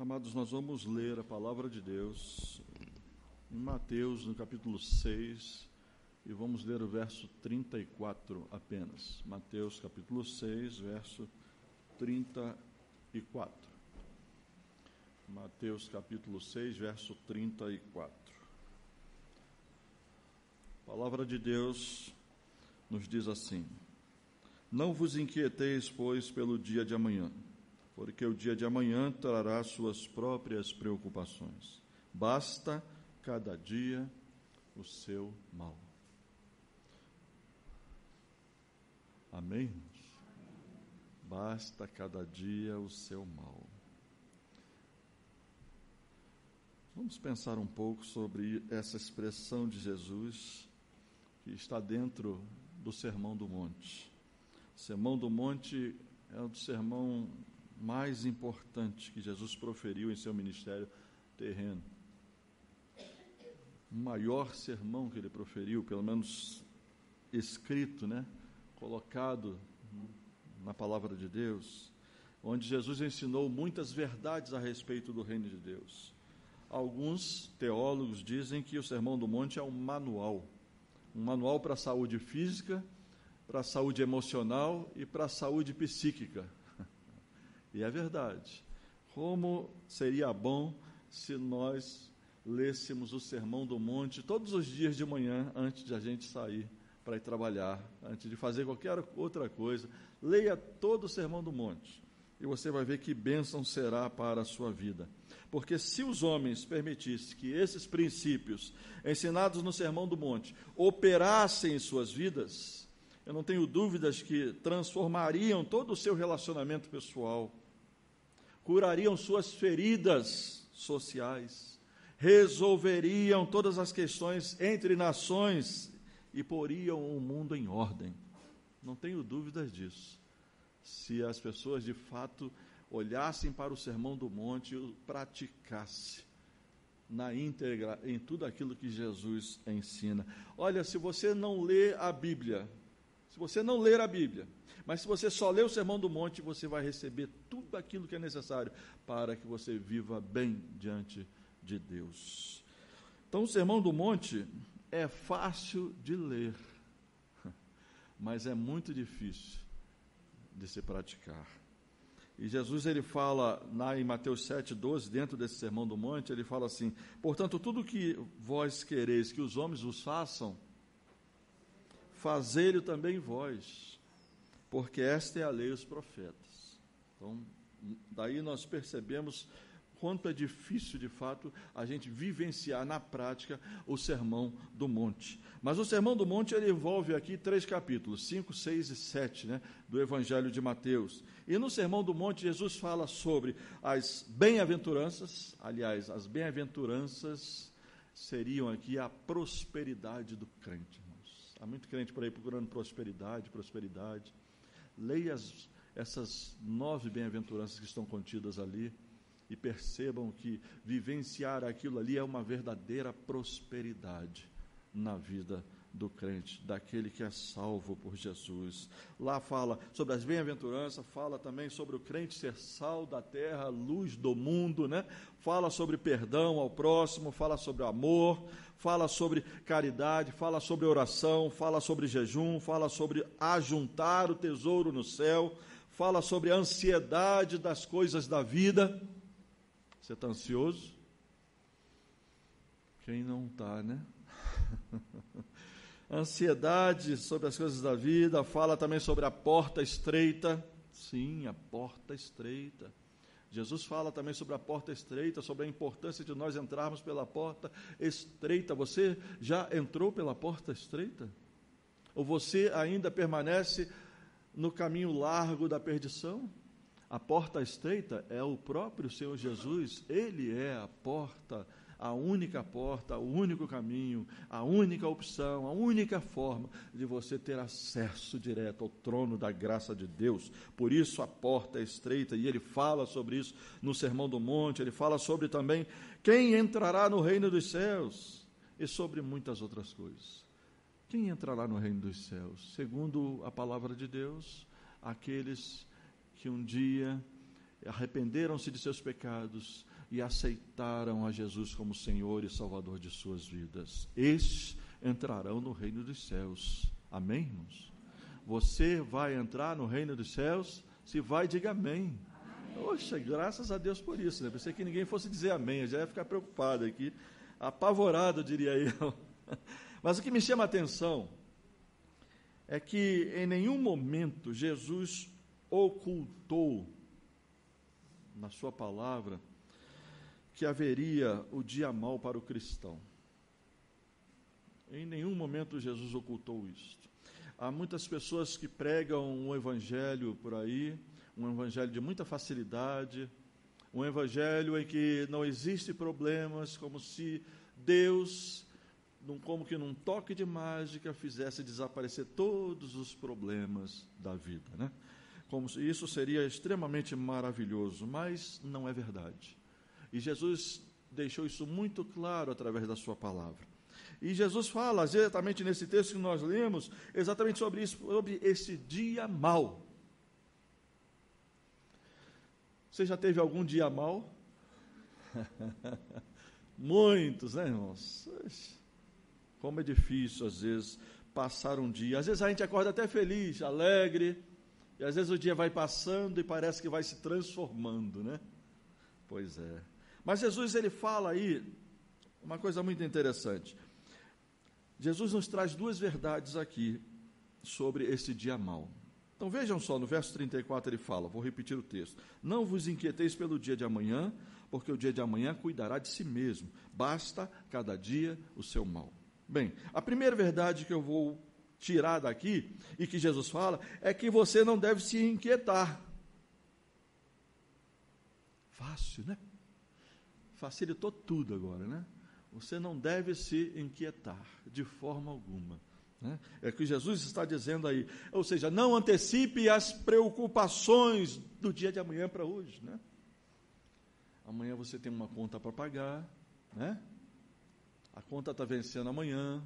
Amados, nós vamos ler a palavra de Deus em Mateus, no capítulo 6, e vamos ler o verso 34 apenas. Mateus, capítulo 6, verso 34. Mateus, capítulo 6, verso 34. A palavra de Deus nos diz assim: Não vos inquieteis, pois, pelo dia de amanhã, porque o dia de amanhã trará suas próprias preocupações. Basta cada dia o seu mal. Amém? Basta cada dia o seu mal. Vamos pensar um pouco sobre essa expressão de Jesus que está dentro do Sermão do Monte. O Sermão do Monte é o sermão mais importante que Jesus proferiu em seu ministério terreno. O maior sermão que ele proferiu, pelo menos escrito, colocado na palavra de Deus, onde Jesus ensinou muitas verdades a respeito do reino de Deus. Alguns teólogos dizem que o Sermão do Monte é um manual para a saúde física, para a saúde emocional e para a saúde psíquica. E é verdade. Como seria bom se nós lêssemos o Sermão do Monte todos os dias de manhã, antes de a gente sair para ir trabalhar, antes de fazer qualquer outra coisa. Leia todo o Sermão do Monte e você vai ver que bênção será para a sua vida. Porque se os homens permitissem que esses princípios ensinados no Sermão do Monte operassem em suas vidas, eu não tenho dúvidas que transformariam todo o seu relacionamento pessoal, curariam suas feridas sociais, resolveriam todas as questões entre nações e poriam o mundo em ordem. Não tenho dúvidas disso. Se as pessoas de fato olhassem para o Sermão do Monte e o praticassem na íntegra em tudo aquilo que Jesus ensina. Olha, se você não lê a Bíblia, mas se você só lê o Sermão do Monte, você vai receber tudo aquilo que é necessário para que você viva bem diante de Deus. Então, o Sermão do Monte é fácil de ler, mas é muito difícil de se praticar. E Jesus, ele fala em Mateus 7,12, dentro desse Sermão do Monte, ele fala assim: portanto, tudo que vós quereis que os homens vos façam, fazei-lo também vós, porque esta é a lei e os profetas. Então, daí nós percebemos quanto é difícil, de fato, a gente vivenciar na prática o Sermão do Monte. Mas o Sermão do Monte, ele envolve aqui 3 capítulos, 5, 6 e 7, do Evangelho de Mateus. E no Sermão do Monte, Jesus fala sobre as bem-aventuranças. Aliás, as bem-aventuranças seriam aqui a prosperidade do crente, irmãos. Há muito crente por aí procurando prosperidade. Leia essas 9 bem-aventuranças que estão contidas ali, e percebam que vivenciar aquilo ali é uma verdadeira prosperidade na vida do crente, daquele que é salvo por Jesus. Lá fala sobre as bem-aventuranças, fala também sobre o crente ser sal da terra, luz do mundo, Fala sobre perdão ao próximo, fala sobre amor, fala sobre caridade, fala sobre oração, fala sobre jejum, fala sobre ajuntar o tesouro no céu, fala sobre a ansiedade das coisas da vida. Você está ansioso? Quem não está, Ansiedade sobre as coisas da vida. Fala também sobre a porta estreita. Sim, a porta estreita. Jesus fala também sobre a porta estreita, sobre a importância de nós entrarmos pela porta estreita. Você já entrou pela porta estreita? Ou você ainda permanece no caminho largo da perdição? A porta estreita é o próprio Senhor Jesus. Ele é a porta, a única porta, o único caminho, a única opção, a única forma de você ter acesso direto ao trono da graça de Deus. Por isso a porta é estreita, e ele fala sobre isso no Sermão do Monte. Ele fala sobre também quem entrará no reino dos céus e sobre muitas outras coisas. Quem entrará no reino dos céus? Segundo a palavra de Deus, aqueles que um dia arrependeram-se de seus pecados, e aceitaram a Jesus como Senhor e Salvador de suas vidas. Estes entrarão no reino dos céus. Amém, irmãos? Você vai entrar no reino dos céus? Se vai, diga amém. Poxa, graças a Deus por isso, né? Pensei que ninguém fosse dizer amém, eu já ia ficar preocupado aqui, apavorado, diria eu. Mas o que me chama a atenção é que em nenhum momento Jesus ocultou na sua palavra que haveria o dia mau para o cristão. Em nenhum momento Jesus ocultou isso. Há muitas pessoas que pregam um evangelho por aí, um evangelho de muita facilidade, um evangelho em que não existe problemas, como se Deus, como que num toque de mágica, fizesse desaparecer todos os problemas da vida, né? Como se isso seria extremamente maravilhoso, mas não é verdade. E Jesus deixou isso muito claro através da sua palavra. E Jesus fala, exatamente nesse texto que nós lemos, exatamente sobre isso, sobre esse dia mau. Você já teve algum dia mau? Muitos, né, irmãos? Como é difícil, às vezes, passar um dia. Às vezes a gente acorda até feliz, alegre, e às vezes o dia vai passando e parece que vai se transformando, né? Pois é. Mas Jesus, ele fala aí uma coisa muito interessante. Jesus nos traz duas verdades aqui sobre esse dia mau. Então vejam só, no verso 34 ele fala, vou repetir o texto: não vos inquieteis pelo dia de amanhã, porque o dia de amanhã cuidará de si mesmo, basta cada dia o seu mal. Bem, a primeira verdade que eu vou tirar daqui, e que Jesus fala, é que você não deve se inquietar. Fácil, né? Facilitou tudo agora, né? Você não deve se inquietar de forma alguma. Né? É o que Jesus está dizendo aí. Ou seja, não antecipe as preocupações do dia de amanhã para hoje. Né? Amanhã você tem uma conta para pagar, né? A conta está vencendo amanhã,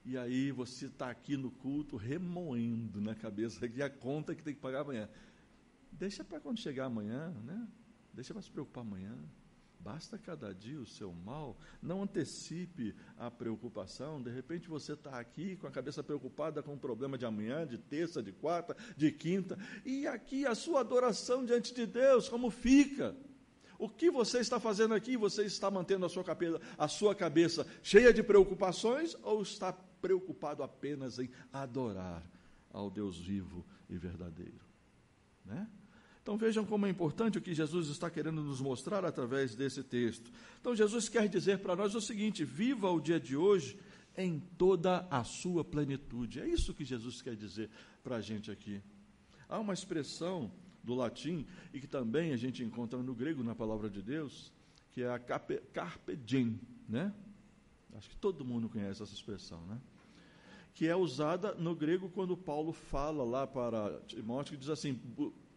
e aí você está aqui no culto remoendo na cabeça que a conta que tem que pagar amanhã. Deixa para quando chegar amanhã, né? Deixa para se preocupar amanhã. Basta cada dia o seu mal, não antecipe a preocupação. De repente você está aqui com a cabeça preocupada com o problema de amanhã, de terça, de quarta, de quinta, e aqui a sua adoração diante de Deus, como fica? O que você está fazendo aqui? Você está mantendo a sua cabeça cheia de preocupações ou está preocupado apenas em adorar ao Deus vivo e verdadeiro? Né? Então vejam como é importante o que Jesus está querendo nos mostrar através desse texto. Então Jesus quer dizer para nós o seguinte: viva o dia de hoje em toda a sua plenitude. É isso que Jesus quer dizer para a gente aqui. Há uma expressão do latim, e que também a gente encontra no grego, na palavra de Deus, que é a carpe diem, né? Acho que todo mundo conhece essa expressão, né? Que é usada no grego quando Paulo fala lá para Timóteo, que diz assim,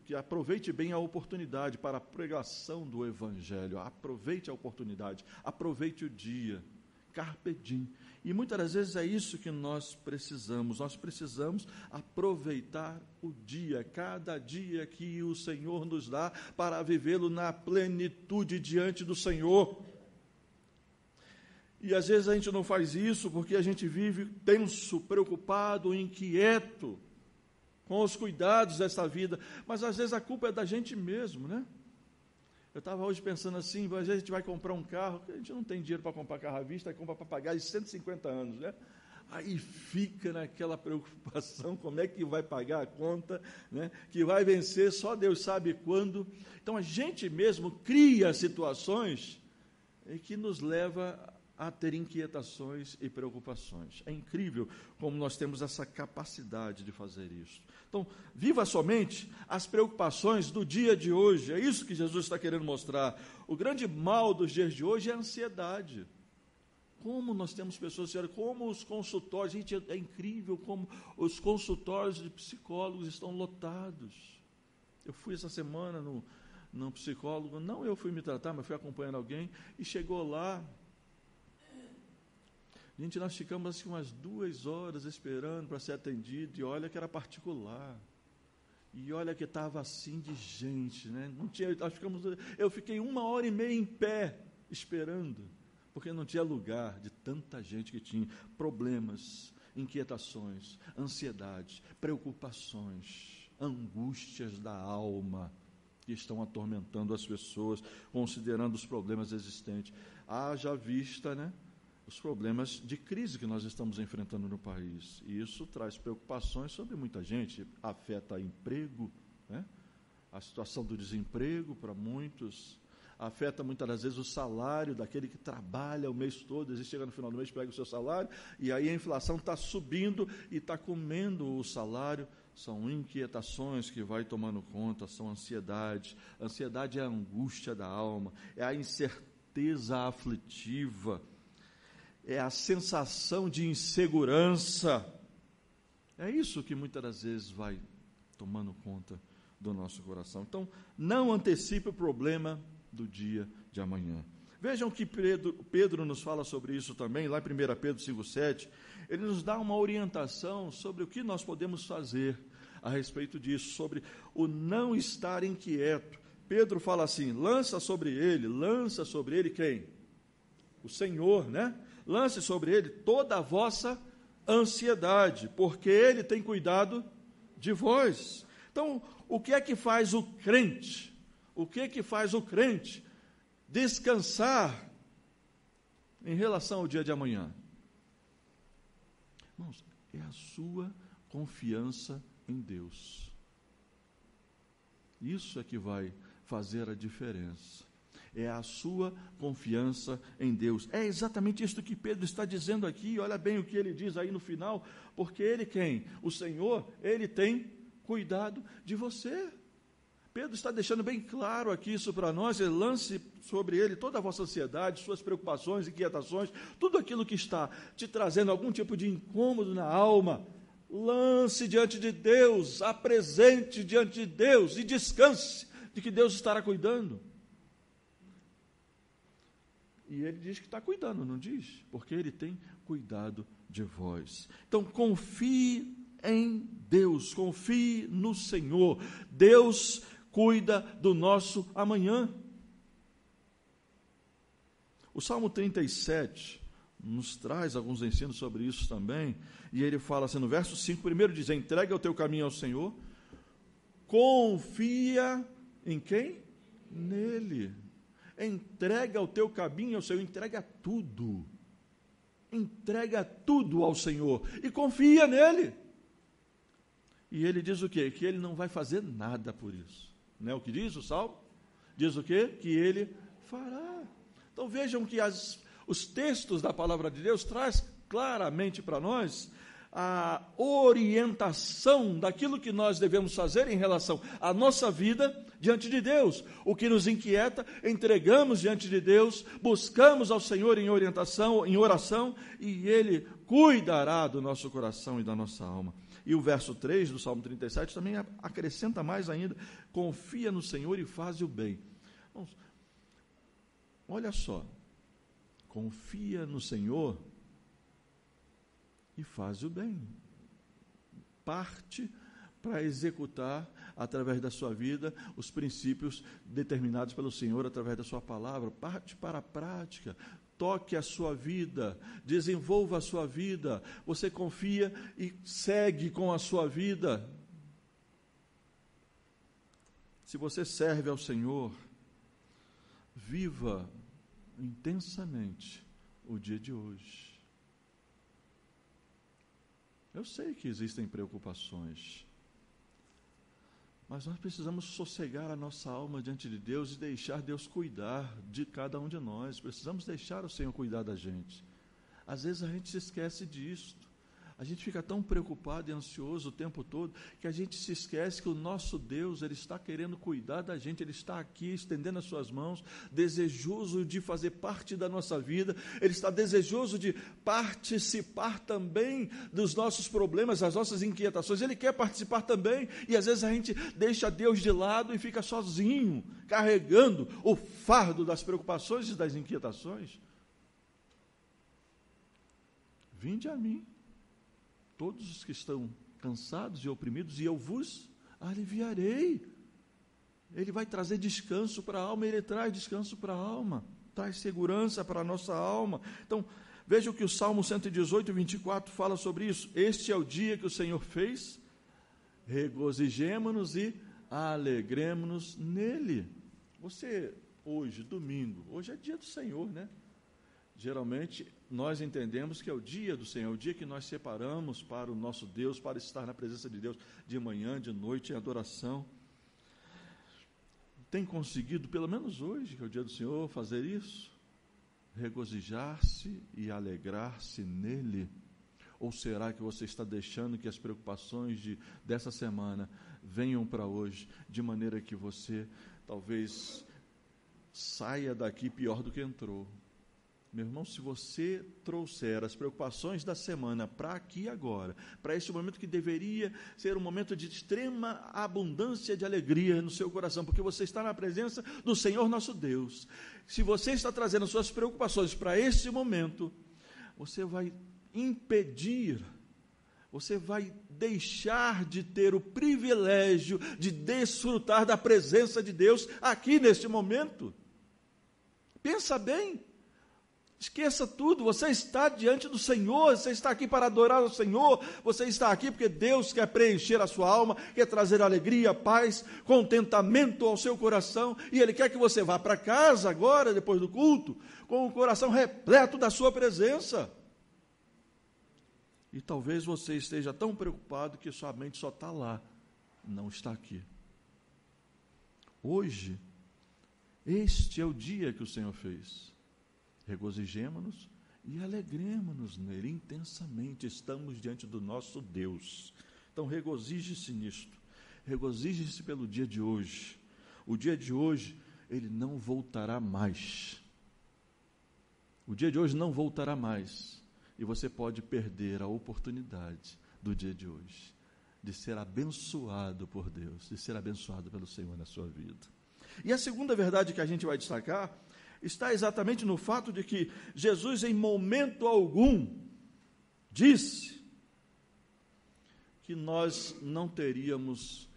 que aproveite bem a oportunidade para a pregação do Evangelho, aproveite a oportunidade, aproveite o dia, carpe diem. E muitas das vezes é isso que nós precisamos aproveitar o dia, cada dia que o Senhor nos dá, para vivê-lo na plenitude diante do Senhor. E às vezes a gente não faz isso porque a gente vive tenso, preocupado, inquieto, com os cuidados dessa vida, mas às vezes a culpa é da gente mesmo, né? Eu estava hoje pensando assim, às vezes a gente vai comprar um carro, a gente não tem dinheiro para comprar carro à vista, compra para pagar de 150 anos, né? Aí fica naquela preocupação, como é que vai pagar a conta, né? Que vai vencer, só Deus sabe quando. Então a gente mesmo cria situações que nos leva a ter inquietações e preocupações. É incrível como nós temos essa capacidade de fazer isso. Então, viva somente as preocupações do dia de hoje. É isso que Jesus está querendo mostrar. O grande mal dos dias de hoje é a ansiedade. Como nós temos pessoas, como os consultórios, gente, é incrível como os consultórios de psicólogos estão lotados. Eu fui essa semana num psicólogo, não eu fui me tratar, mas fui acompanhando alguém, e chegou lá. Gente, nós ficamos assim umas 2 horas esperando para ser atendido, e olha que era particular. E olha que estava assim de gente, né? Não tinha, eu fiquei 1h30 em pé, esperando, porque não tinha lugar de tanta gente que tinha problemas, inquietações, ansiedades, preocupações, angústias da alma, que estão atormentando as pessoas, considerando os problemas existentes. Haja vista, né, os problemas de crise que nós estamos enfrentando no país. E isso traz preocupações sobre muita gente, afeta o emprego, né, a situação do desemprego para muitos, afeta muitas das vezes o salário daquele que trabalha o mês todo, ele chega no final do mês, pega o seu salário, e aí a inflação está subindo e está comendo o salário. São inquietações que vai tomando conta, são ansiedade. Ansiedade é a angústia da alma, é a incerteza aflitiva, é a sensação de insegurança. É isso que muitas das vezes vai tomando conta do nosso coração. Então, não antecipe o problema do dia de amanhã. Vejam que Pedro nos fala sobre isso também, lá em 1 Pedro 5,7, ele nos dá uma orientação sobre o que nós podemos fazer a respeito disso, sobre o não estar inquieto. Pedro fala assim, lança sobre ele quem? O Senhor, né? Lance sobre ele toda a vossa ansiedade, porque ele tem cuidado de vós. Então, o que é que faz o crente? O que é que faz o crente descansar em relação ao dia de amanhã? Irmãos, é a sua confiança em Deus. Isso é que vai fazer a diferença. É a sua confiança em Deus. É exatamente isso que Pedro está dizendo aqui. Olha bem o que ele diz aí no final. Porque ele quem? O Senhor, ele tem cuidado de você. Pedro está deixando bem claro aqui isso para nós. Ele lance sobre ele toda a vossa ansiedade, suas preocupações, inquietações, tudo aquilo que está te trazendo algum tipo de incômodo na alma. Lance diante de Deus, apresente diante de Deus e descanse de que Deus estará cuidando. E ele diz que está cuidando, não diz? Porque ele tem cuidado de vós. Então, confie em Deus, confie no Senhor. Deus cuida do nosso amanhã. O Salmo 37 nos traz alguns ensinos sobre isso também, e ele fala assim, no verso 5, primeiro diz, entrega o teu caminho ao Senhor, confia em quem? Nele. Entrega o teu caminho ao Senhor, entrega tudo ao Senhor, e confia nele. E ele diz o quê? Que ele não vai fazer nada por isso. Não é o que diz o Salmo? Diz o quê? Que ele fará. Então vejam que os textos da palavra de Deus traz claramente para nós a orientação daquilo que nós devemos fazer em relação à nossa vida diante de Deus. O que nos inquieta, entregamos diante de Deus, buscamos ao Senhor em orientação, em oração, e Ele cuidará do nosso coração e da nossa alma. E o verso 3 do Salmo 37 também acrescenta mais ainda, confia no Senhor e faz o bem. Vamos, olha só, confia no Senhor e faz o bem. Parte para executar, através da sua vida, os princípios determinados pelo Senhor, através da sua palavra. Parte para a prática. Toque a sua vida, desenvolva a sua vida. Você confia e segue com a sua vida. Se você serve ao Senhor, viva intensamente o dia de hoje. Eu sei que existem preocupações, mas nós precisamos sossegar a nossa alma diante de Deus e deixar Deus cuidar de cada um de nós. Precisamos deixar o Senhor cuidar da gente. Às vezes a gente se esquece disso. A gente fica tão preocupado e ansioso o tempo todo, que a gente se esquece que o nosso Deus, Ele está querendo cuidar da gente, Ele está aqui estendendo as suas mãos, desejoso de fazer parte da nossa vida, Ele está desejoso de participar também dos nossos problemas, das nossas inquietações, Ele quer participar também, e às vezes a gente deixa Deus de lado e fica sozinho, carregando o fardo das preocupações e das inquietações. Vinde a mim, todos os que estão cansados e oprimidos, e eu vos aliviarei. Ele vai trazer descanso para a alma, ele traz descanso para a alma, traz segurança para a nossa alma. Então, veja o que o Salmo 118, 24 fala sobre isso. Este é o dia que o Senhor fez, regozijemo-nos e alegremo-nos nele. Você, hoje, domingo, hoje é dia do Senhor, né? Geralmente, nós entendemos que é o dia do Senhor, o dia que nós separamos para o nosso Deus, para estar na presença de Deus, de manhã, de noite, em adoração. Tem conseguido, pelo menos hoje, que é o dia do Senhor, fazer isso? Regozijar-se e alegrar-se nele? Ou será que você está deixando que as preocupações dessa semana venham para hoje, de maneira que você talvez saia daqui pior do que entrou? Meu irmão, se você trouxer as preocupações da semana para aqui agora, para este momento que deveria ser um momento de extrema abundância de alegria no seu coração, porque você está na presença do Senhor nosso Deus, se você está trazendo suas preocupações para este momento, você vai impedir, você vai deixar de ter o privilégio de desfrutar da presença de Deus aqui neste momento. Pensa bem. Esqueça tudo, você está diante do Senhor, você está aqui para adorar o Senhor, você está aqui porque Deus quer preencher a sua alma, quer trazer alegria, paz, contentamento ao seu coração, e Ele quer que você vá para casa agora, depois do culto, com o coração repleto da sua presença. E talvez você esteja tão preocupado que sua mente só está lá, não está aqui. Hoje, este é o dia que o Senhor fez. Regozijemo-nos e alegremo-nos nele intensamente. Estamos diante do nosso Deus. Então, regozije-se nisto. Regozije-se pelo dia de hoje. O dia de hoje, ele não voltará mais. O dia de hoje não voltará mais. E você pode perder a oportunidade do dia de hoje, de ser abençoado por Deus, de ser abençoado pelo Senhor na sua vida. E a segunda verdade que a gente vai destacar está exatamente no fato de que Jesus, em momento algum, disse que nós não teríamos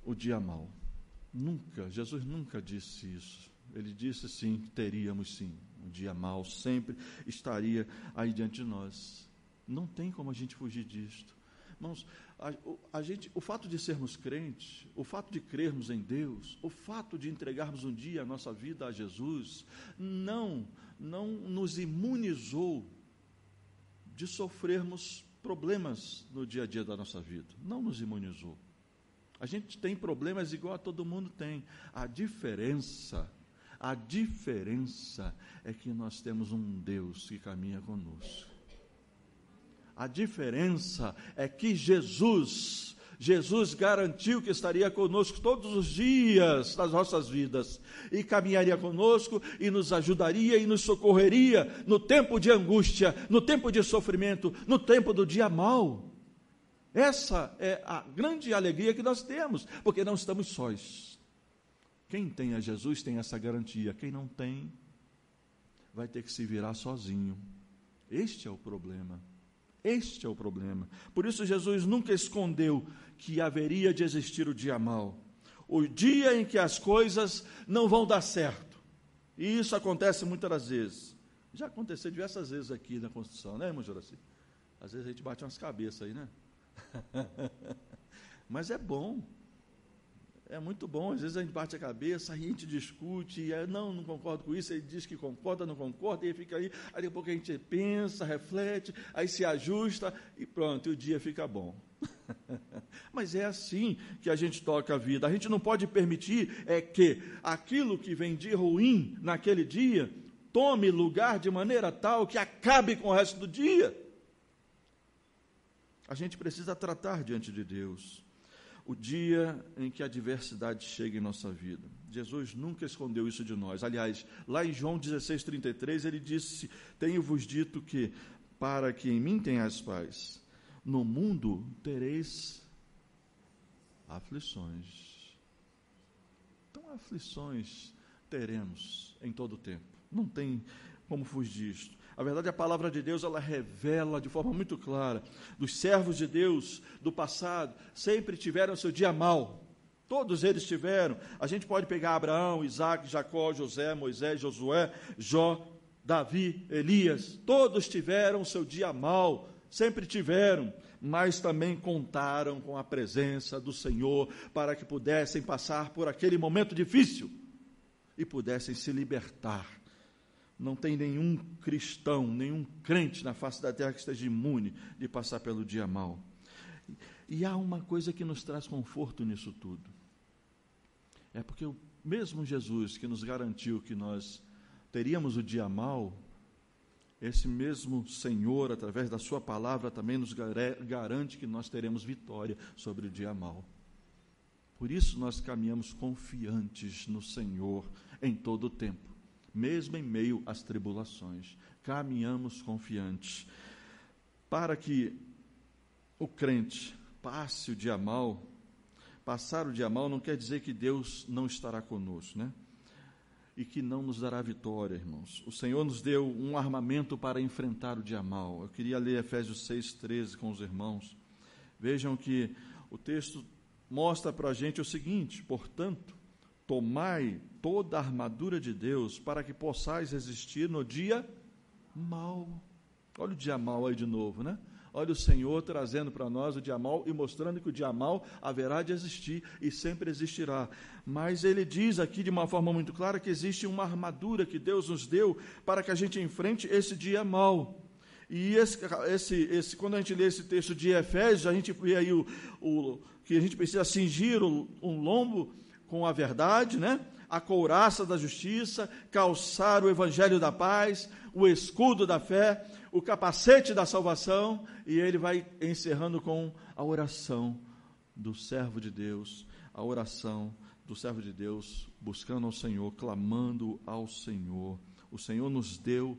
o dia mau. Nunca, Jesus nunca disse isso. Ele disse sim, teríamos sim, um dia mau sempre estaria aí diante de nós. Não tem como a gente fugir disto. Irmãos, o fato de sermos crentes, o fato de crermos em Deus, o fato de entregarmos um dia a nossa vida a Jesus, não nos imunizou de sofrermos problemas no dia a dia da nossa vida. Não nos imunizou. A gente tem problemas igual a todo mundo tem. A diferença é que nós temos um Deus que caminha conosco. A diferença é que Jesus garantiu que estaria conosco todos os dias das nossas vidas, e caminharia conosco, e nos ajudaria, e nos socorreria no tempo de angústia, no tempo de sofrimento, no tempo do dia mau. Essa é a grande alegria que nós temos, porque não estamos sós. Quem tem a Jesus tem essa garantia, quem não tem, vai ter que se virar sozinho. Este é o problema. Este é o problema. Por isso Jesus nunca escondeu que haveria de existir o dia mau, o dia em que as coisas não vão dar certo. E isso acontece muitas das vezes. Já aconteceu diversas vezes aqui na construção, né, irmão Juraci? Às vezes a gente bate umas cabeças aí, né? Mas é bom. É muito bom, às vezes a gente bate a cabeça, aí a gente discute, e não concordo com isso, ele diz que concorda, não concorda, e fica aí daqui a pouco a gente pensa, reflete, aí se ajusta, e pronto, e o dia fica bom. Mas é assim que a gente toca a vida. A gente não pode permitir que aquilo que vem de ruim naquele dia tome lugar de maneira tal que acabe com o resto do dia. A gente precisa tratar diante de Deus o dia em que a adversidade chega em nossa vida. Jesus nunca escondeu isso de nós. Aliás, lá em João 16:33, ele disse: tenho-vos dito que, para que em mim tenhais paz, no mundo tereis aflições. Então, aflições teremos em todo o tempo. Não tem como fugir disto. A verdade, a palavra de Deus, ela revela de forma muito clara, dos servos de Deus do passado, sempre tiveram seu dia mau. Todos eles tiveram. A gente pode pegar Abraão, Isaac, Jacó, José, Moisés, Josué, Jó, Davi, Elias. Todos tiveram seu dia mau, sempre tiveram, mas também contaram com a presença do Senhor para que pudessem passar por aquele momento difícil e pudessem se libertar. Não tem nenhum cristão, nenhum crente na face da terra que esteja imune de passar pelo dia mau. E há uma coisa que nos traz conforto nisso tudo. É porque o mesmo Jesus que nos garantiu que nós teríamos o dia mau, esse mesmo Senhor, através da sua palavra, também nos garante que nós teremos vitória sobre o dia mau. Por isso nós caminhamos confiantes no Senhor em todo o tempo, mesmo em meio às tribulações. Caminhamos confiantes. Para que o crente passe o dia mau, passar o dia mau não quer dizer que Deus não estará conosco, né? E que não nos dará vitória, irmãos. O Senhor nos deu um armamento para enfrentar o dia mau. Eu queria ler Efésios 6,13 com os irmãos. Vejam que o texto mostra para a gente o seguinte: portanto, tomai toda a armadura de Deus para que possais resistir no dia mau. Olha o dia mau aí de novo, né? Olha o Senhor trazendo para nós o dia mau e mostrando que o dia mau haverá de existir e sempre existirá. Mas ele diz aqui de uma forma muito clara que existe uma armadura que Deus nos deu para que a gente enfrente esse dia mau. E quando a gente lê esse texto de Efésios, a gente vê aí que a gente precisa cingir um lombo com a verdade, né? A couraça da justiça, calçar o evangelho da paz, o escudo da fé, o capacete da salvação, e ele vai encerrando com a oração do servo de Deus, a oração do servo de Deus, buscando ao Senhor, clamando ao Senhor. O Senhor nos deu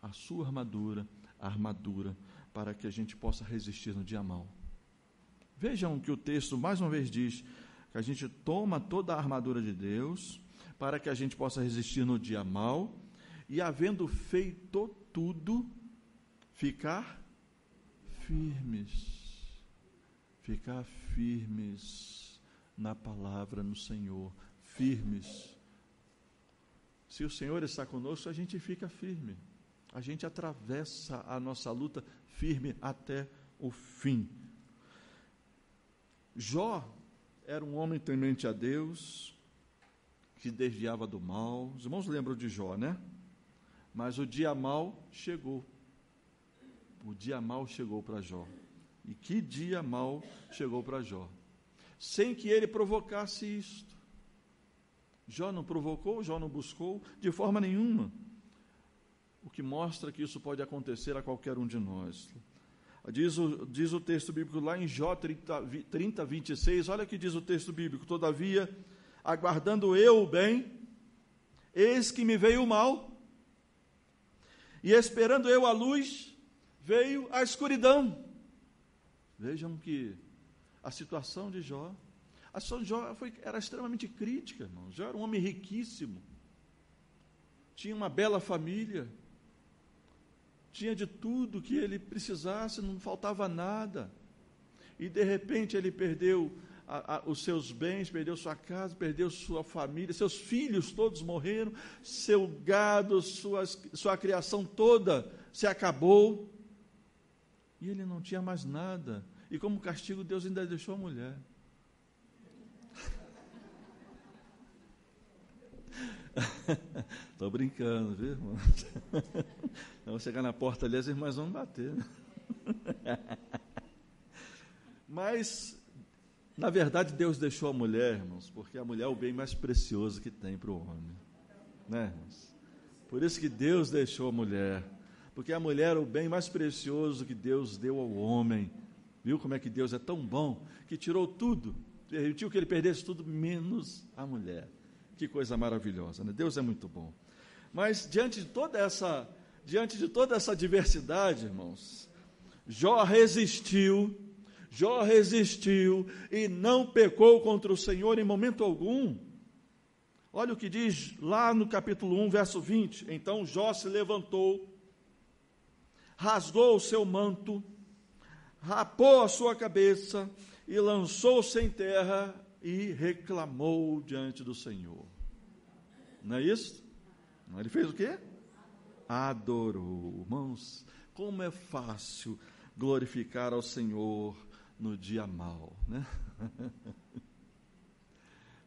a sua armadura, a armadura, para que a gente possa resistir no dia mau. Vejam que o texto, mais uma vez, diz que a gente toma toda a armadura de Deus, para que a gente possa resistir no dia mau, e havendo feito tudo, ficar firmes na palavra, no Senhor, firmes. Se o Senhor está conosco, a gente fica firme, a gente atravessa a nossa luta firme até o fim. Jó era um homem temente a Deus, que desviava do mal. Os irmãos lembram de Jó, né? Mas o dia mau chegou. O dia mau chegou para Jó. E que dia mau chegou para Jó? Sem que ele provocasse isto. Jó não provocou, Jó não buscou, de forma nenhuma. O que mostra que isso pode acontecer a qualquer um de nós. Diz o texto bíblico lá em Jó 30, 26, olha o que diz o texto bíblico: todavia, aguardando eu o bem, eis que me veio o mal, e esperando eu a luz, veio a escuridão. Vejam que a situação de Jó era extremamente crítica, irmãos. Jó era um homem riquíssimo, tinha uma bela família, tinha de tudo que ele precisasse, não faltava nada, e de repente ele perdeu os seus bens, perdeu sua casa, perdeu sua família, seus filhos todos morreram, seu gado, sua criação toda se acabou, e ele não tinha mais nada, e como castigo Deus ainda deixou a mulher. Estou brincando, viu, irmãos? Eu vou chegar na porta ali, as irmãs vão bater. Mas, na verdade, Deus deixou a mulher, irmãos, porque a mulher é o bem mais precioso que tem para o homem. Né, irmãos? Por isso que Deus deixou a mulher, porque a mulher é o bem mais precioso que Deus deu ao homem. Viu como é que Deus é tão bom, que tirou tudo, permitiu que ele perdesse tudo, menos a mulher. Que coisa maravilhosa, né? Deus é muito bom. Mas diante de toda essa diversidade, irmãos, Jó resistiu e não pecou contra o Senhor em momento algum. Olha o que diz lá no capítulo 1, verso 20. Então Jó se levantou rasgou o seu manto, rapou a sua cabeça e lançou-se em terra e reclamou diante do Senhor. Não é isso? Ele fez o quê? Adorou. Irmãos, como é fácil glorificar ao Senhor no dia mau, né?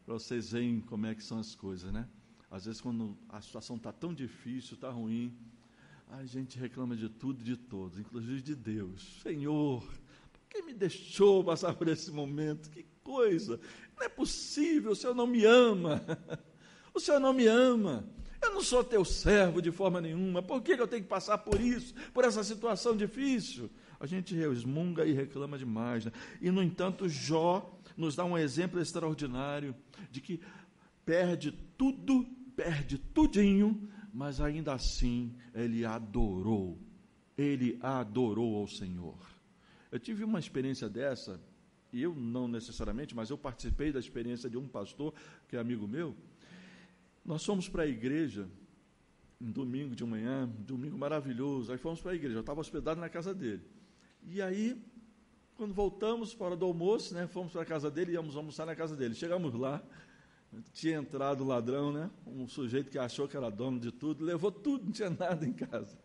Para vocês verem como é que são as coisas, né? Às vezes, quando a situação está tão difícil, está ruim, a gente reclama de tudo e de todos, inclusive de Deus. Senhor, por que me deixou passar por esse momento? Que coisa! Não é possível, o Senhor não me ama. O Senhor não me ama. Eu não sou teu servo de forma nenhuma. Por que eu tenho que passar por isso, por essa situação difícil? A gente resmunga e reclama demais, né? E, no entanto, Jó nos dá um exemplo extraordinário de que perde tudo, perde tudinho, mas ainda assim ele adorou ao Senhor. Eu tive uma experiência dessa, e eu não necessariamente, mas eu participei da experiência de um pastor, que é amigo meu. Nós fomos para a igreja, um domingo de manhã, domingo maravilhoso, aí fomos para a igreja, eu estava hospedado na casa dele. E aí, quando voltamos para o do almoço, né, fomos para a casa dele, íamos almoçar na casa dele. Chegamos lá, tinha entrado o ladrão, né, um sujeito que achou que era dono de tudo, levou tudo, não tinha nada em casa.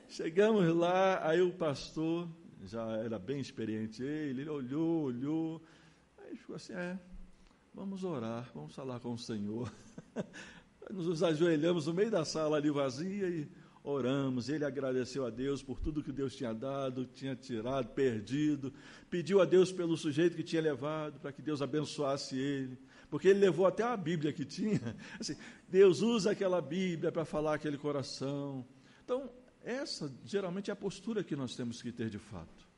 Chegamos lá, aí o pastor, já era bem experiente ele olhou, aí ficou assim, vamos orar, vamos falar com o Senhor. Nos ajoelhamos no meio da sala ali vazia e oramos. Ele agradeceu a Deus por tudo que Deus tinha dado, tinha tirado, perdido. Pediu a Deus pelo sujeito que tinha levado, para que Deus abençoasse ele. Porque ele levou até a Bíblia que tinha. Assim, Deus usa aquela Bíblia para falar aquele coração. Então, essa geralmente é a postura que nós temos que ter de fato.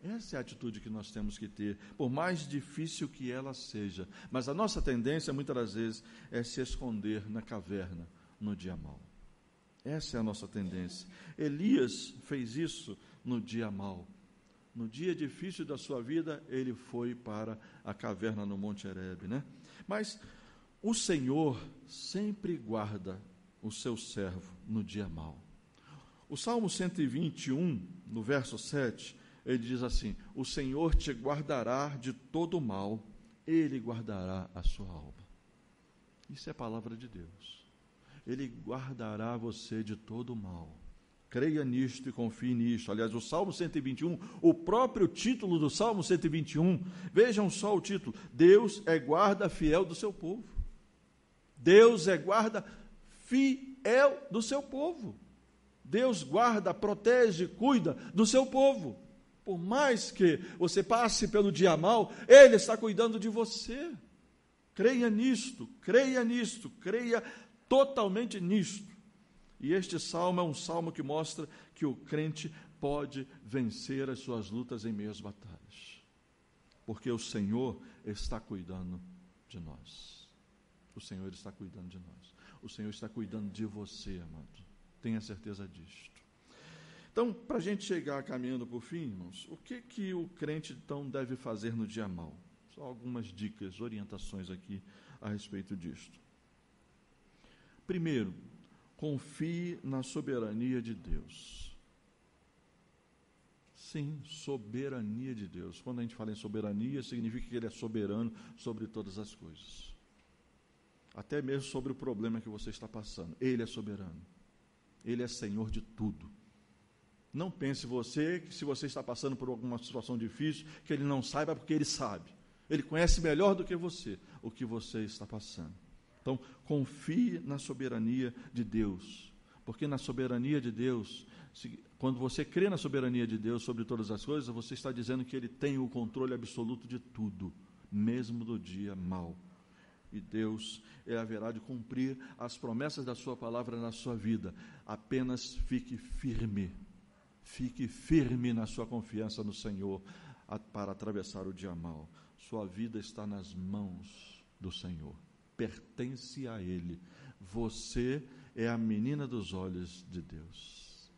Essa é a atitude que nós temos que ter, por mais difícil que ela seja. Mas a nossa tendência, muitas das vezes, é se esconder na caverna no dia mau. Essa é a nossa tendência. Elias fez isso no dia mau. No dia difícil da sua vida, ele foi para a caverna no Monte Herebe, né? Mas o Senhor sempre guarda o seu servo no dia mau. O Salmo 121, no verso 7, ele diz assim: o Senhor te guardará de todo mal, Ele guardará a sua alma. Isso é a palavra de Deus. Ele guardará você de todo mal. Creia nisto e confie nisto. Aliás, o Salmo 121, o próprio título do Salmo 121, vejam só o título: Deus é guarda fiel do seu povo. Deus é guarda fiel do seu povo. Deus guarda, protege, cuida do seu povo. Por mais que você passe pelo dia mau, Ele está cuidando de você. Creia nisto, creia totalmente nisto. E este salmo é um salmo que mostra que o crente pode vencer as suas lutas em meio às batalhas. Porque o Senhor está cuidando de nós. O Senhor está cuidando de nós. O Senhor está cuidando de você, amado. Tenha certeza disto. Então, para a gente chegar caminhando por fim, irmãos, o que o crente, então, deve fazer no dia mau? Só algumas dicas, orientações aqui a respeito disto. Primeiro, confie na soberania de Deus. Sim, soberania de Deus. Quando a gente fala em soberania, significa que Ele é soberano sobre todas as coisas. Até mesmo sobre o problema que você está passando. Ele é soberano. Ele é Senhor de tudo. Não pense você que se você está passando por alguma situação difícil, que Ele não saiba, porque Ele sabe. Ele conhece melhor do que você o que você está passando. Então, confie na soberania de Deus. Porque na soberania de Deus, quando você crê na soberania de Deus sobre todas as coisas, você está dizendo que Ele tem o controle absoluto de tudo, mesmo do dia mau. E Deus haverá de cumprir as promessas da sua palavra na sua vida. Apenas fique firme. Fique firme na sua confiança no Senhor para atravessar o dia mau. Sua vida está nas mãos do Senhor. Pertence a Ele. Você é a menina dos olhos de Deus.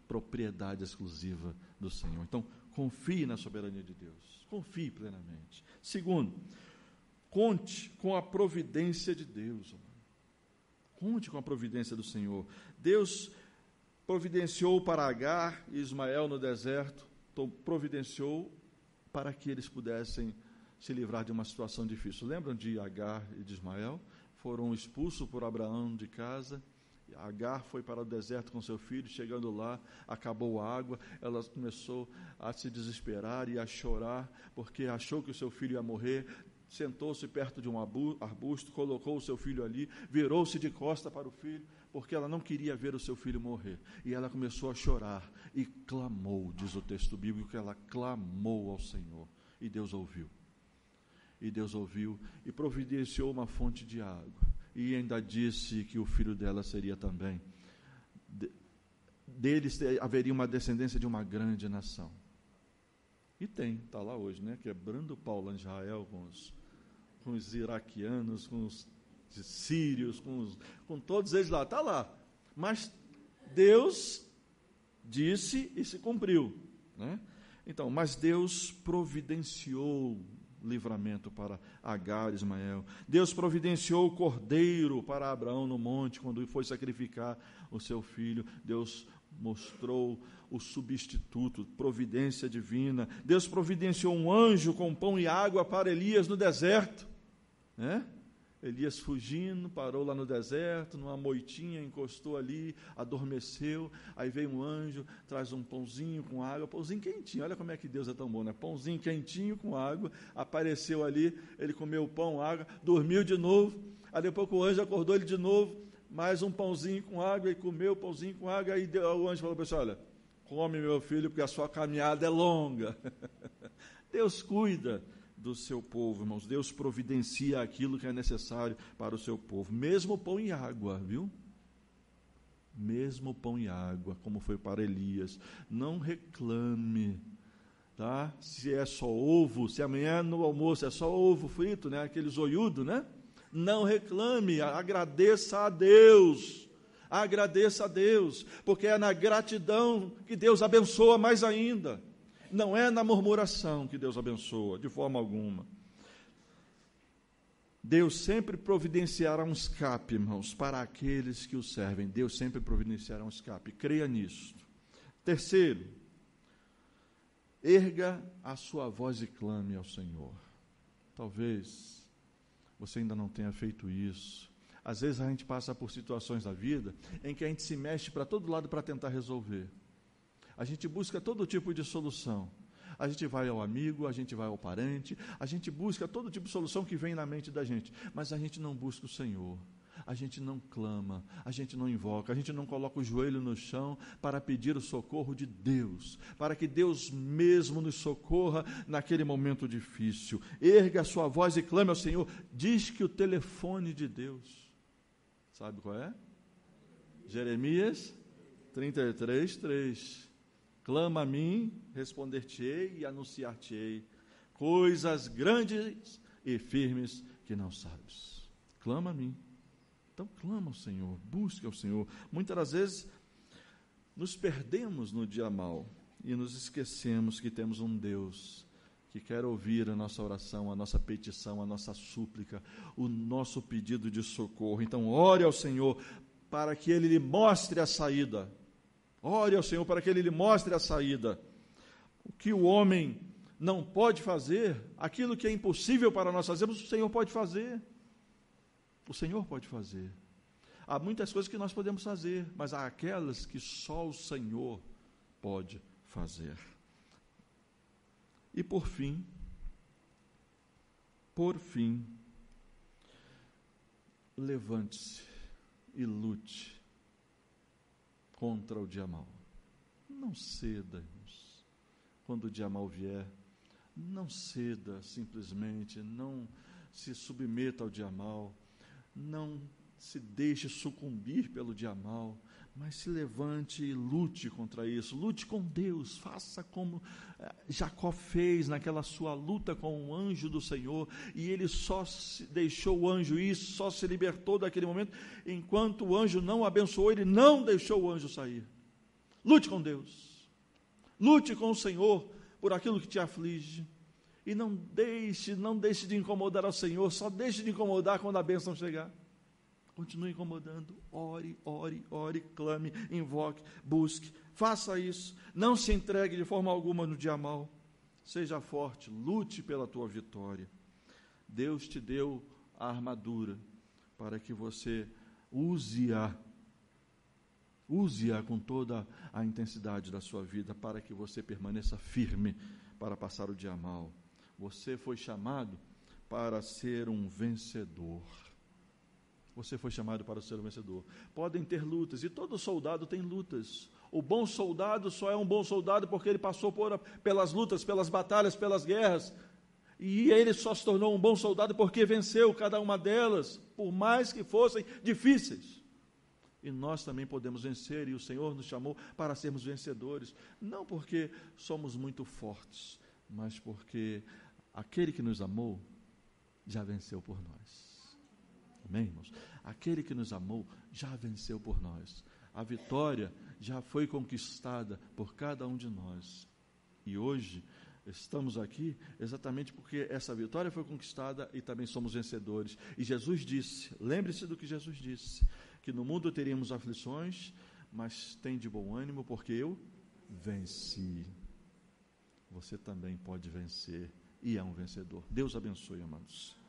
Propriedade exclusiva do Senhor. Então, confie na soberania de Deus. Confie plenamente. Segundo, conte com a providência de Deus. Conte com a providência do Senhor. Deus providenciou para Agar e Ismael no deserto, providenciou para que eles pudessem se livrar de uma situação difícil. Lembram de Agar e de Ismael? Foram expulsos por Abraão de casa. Agar foi para o deserto com seu filho, chegando lá, acabou a água, ela começou a se desesperar e a chorar, porque achou que o seu filho ia morrer, sentou-se perto de um arbusto, colocou o seu filho ali, virou-se de costa para o filho, porque ela não queria ver o seu filho morrer. E ela começou a chorar e clamou, diz o texto bíblico, que ela clamou ao Senhor, e Deus ouviu. E Deus ouviu e providenciou uma fonte de água. E ainda disse que o filho dela seria também. Deles haveria uma descendência de uma grande nação. E tem, está lá hoje, né? Quebrando o pau lá em Israel com os iraquianos, com os sírios, com todos eles lá. Está lá. Mas Deus disse e se cumpriu, né? Então, mas Deus providenciou livramento para Agar e Ismael. Deus providenciou o cordeiro para Abraão no monte, quando foi sacrificar o seu filho. Deus mostrou o substituto, providência divina. Deus providenciou um anjo com pão e água para Elias no deserto, né? Elias fugindo, parou lá no deserto, numa moitinha, encostou ali, adormeceu, aí veio um anjo, traz um pãozinho com água, pãozinho quentinho, olha como é que Deus é tão bom, né? Pãozinho quentinho com água, apareceu ali, ele comeu o pão, água, dormiu de novo, aí depois o anjo acordou ele de novo, mais um pãozinho com água, e comeu o pãozinho com água, aí o anjo falou para ele, olha, come meu filho, porque a sua caminhada é longa. Deus cuida do seu povo, irmãos. Deus providencia aquilo que é necessário para o seu povo. Mesmo pão e água, viu? Mesmo pão e água, como foi para Elias. Não reclame, tá? Se é só ovo, se amanhã no almoço é só ovo frito, né? Aquele zoiudo, né? Não reclame, agradeça a Deus. Agradeça a Deus, porque é na gratidão que Deus abençoa mais ainda. Não é na murmuração que Deus abençoa, de forma alguma. Deus sempre providenciará um escape, irmãos, para aqueles que o servem. Deus sempre providenciará um escape. Creia nisso. Terceiro, erga a sua voz e clame ao Senhor. Talvez você ainda não tenha feito isso. Às vezes a gente passa por situações da vida em que a gente se mexe para todo lado para tentar resolver. A gente busca todo tipo de solução. A gente vai ao amigo, a gente vai ao parente, a gente busca todo tipo de solução que vem na mente da gente, mas a gente não busca o Senhor, a gente não clama, a gente não invoca, a gente não coloca o joelho no chão para pedir o socorro de Deus, para que Deus mesmo nos socorra naquele momento difícil. Erga a sua voz e clame ao Senhor. Diz que o telefone de Deus, sabe qual é? Jeremias 33:3. Clama a mim, responder-te-ei e anunciar-te-ei coisas grandes e firmes que não sabes. Clama a mim. Então clama ao Senhor, busca ao Senhor. Muitas das vezes nos perdemos no dia mau e nos esquecemos que temos um Deus que quer ouvir a nossa oração, a nossa petição, a nossa súplica, o nosso pedido de socorro. Então ore ao Senhor para que Ele lhe mostre a saída. Ore ao Senhor para que Ele lhe mostre a saída. O que o homem não pode fazer, aquilo que é impossível para nós fazermos, o Senhor pode fazer. O Senhor pode fazer. Há muitas coisas que nós podemos fazer, mas há aquelas que só o Senhor pode fazer. E por fim, levante-se e lute contra o dia mau. Não ceda, irmãos. Quando o dia mau vier, não ceda simplesmente, não se submeta ao dia mau, não se deixe sucumbir pelo dia mau, mas se levante e lute contra isso, lute com Deus, faça como Jacó fez naquela sua luta com o anjo do Senhor, e ele só deixou o anjo ir, só se libertou daquele momento, enquanto o anjo não o abençoou, ele não deixou o anjo sair. Lute com Deus, lute com o Senhor por aquilo que te aflige, e não deixe de incomodar ao Senhor, só deixe de incomodar quando a bênção chegar. Continue incomodando. Ore, ore, ore, clame, invoque, busque. Faça isso. Não se entregue de forma alguma no dia mau. Seja forte, lute pela tua vitória. Deus te deu a armadura para que você use-a com toda a intensidade da sua vida, para que você permaneça firme para passar o dia mau. Você foi chamado para ser um vencedor. Você foi chamado para ser um vencedor. Podem ter lutas, e todo soldado tem lutas. O bom soldado só é um bom soldado porque ele passou pelas lutas, pelas batalhas, pelas guerras. E ele só se tornou um bom soldado porque venceu cada uma delas, por mais que fossem difíceis. E nós também podemos vencer, e o Senhor nos chamou para sermos vencedores, não porque somos muito fortes, mas porque aquele que nos amou já venceu por nós. Amém, irmãos? Aquele que nos amou já venceu por nós. A vitória já foi conquistada por cada um de nós. E hoje estamos aqui exatamente porque essa vitória foi conquistada e também somos vencedores. E Jesus disse, lembre-se do que Jesus disse, que no mundo teríamos aflições, mas tem de bom ânimo porque eu venci. Você também pode vencer e é um vencedor. Deus abençoe, amados.